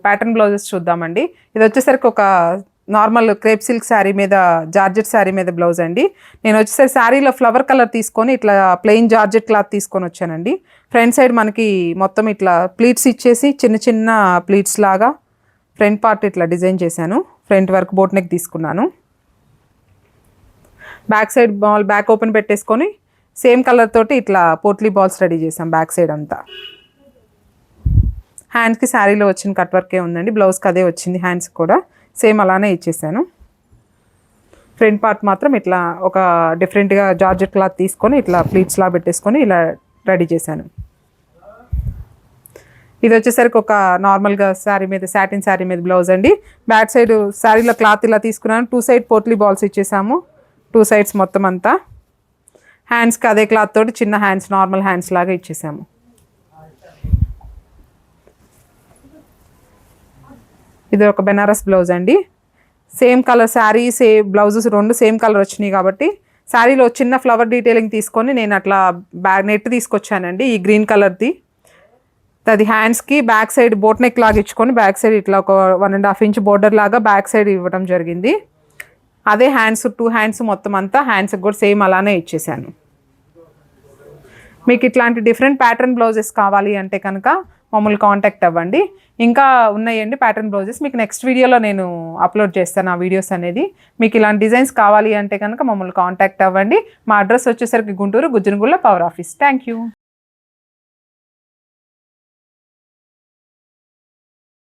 Pattern blouses చూద్దామండి. ఇది వచ్చేసరికి ఒక నార్మల్ క్రేప్ సిల్క్ శారీ మీద జార్జెట్ శారీ మీద బ్లౌజ్ అండి. నేను వచ్చేసరికి శారీలో ఫ్లవర్ కలర్ తీసుకొని ఇట్లా ప్లెయిన్ జార్జెట్ క్లాత్ తీసుకొని వచ్చానండి. ఫ్రంట్ సైడ్ మనకి మొత్తం ఇట్లా ప్లీట్స్ ఇచ్చేసి చిన్న చిన్న ప్లీట్స్ లాగా ఫ్రంట్ పార్ట్ ఇట్లా డిజైన్ చేశాను. ఫ్రంట్ వరకు బోట్ నెక్ తీసుకున్నాను. బ్యాక్ సైడ్ బ్యాక్ ఓపెన్ పెట్టేసుకొని సేమ్ కలర్ తోటి ఇట్లా పోట్లీ బాల్స్ రెడీ చేసాం బ్యాక్ సైడ్ అంతా. హ్యాండ్స్కి శారీలో వచ్చిన కట్ వర్కే ఉందండి. బ్లౌజ్కి అదే వచ్చింది. హ్యాండ్స్ కూడా సేమ్ అలానే ఇచ్చేసాను. ఫ్రంట్ పార్ట్ మాత్రం ఇట్లా ఒక డిఫరెంట్గా జార్జెట్ క్లాత్ తీసుకొని ఇట్లా ప్లీట్స్లా పెట్టేసుకొని ఇలా రెడీ చేశాను. ఇది వచ్చేసరికి ఒక నార్మల్గా శారీ మీద సాటిన్ శారీ మీద బ్లౌజ్ అండి. బ్యాక్ సైడ్ శారీలో క్లాత్ ఇలా తీసుకున్నాను. 2 సైడ్ పోట్లీ బాల్స్ ఇచ్చేసాము. 2 సైడ్స్ మొత్తం అంతా. హ్యాండ్స్కి అదే క్లాత్ తోటి చిన్న హ్యాండ్స్ నార్మల్ హ్యాండ్స్ లాగా ఇచ్చేసాము. ఇది ఒక బెనారస్ బ్లౌజ్ అండి. Same colour sari blouses 2 same colour వచ్చినాయి కాబట్టి శారీలో చిన్న ఫ్లవర్ డీటెయిలింగ్ తీసుకొని నేను అట్లా నెట్ తీసుకొచ్చానండి. ఈ గ్రీన్ కలర్ది అది హ్యాండ్స్కి బ్యాక్ సైడ్ బోట్ నెక్ లాగా ఇచ్చుకొని బ్యాక్ సైడ్ ఇట్లా ఒక 1.5 ఇంచ్ బోర్డర్ లాగా బ్యాక్ సైడ్ ఇవ్వడం జరిగింది. అదే హ్యాండ్స్ 2 హ్యాండ్స్ మొత్తం అంతా హ్యాండ్స్కి కూడా సేమ్ అలానే ఇచ్చేసాను. మీకు ఇట్లాంటి డిఫరెంట్ ప్యాటర్న్ బ్లౌజెస్ కావాలి అంటే కనుక మమ్మల్ని కాంటాక్ట్ అవ్వండి. ఇంకా ఉన్నాయండి ప్యాటర్న్ బ్లౌజెస్. మీకు నెక్స్ట్ వీడియోలో నేను అప్లోడ్ చేస్తాను ఆ వీడియోస్ అనేది. మీకు ఇలాంటి డిజైన్స్ కావాలి అంటే కనుక మమ్మల్ని కాంటాక్ట్ అవ్వండి. మా అడ్రస్ వచ్చేసరికి Guntur Gujjanagulla power office. Thank you.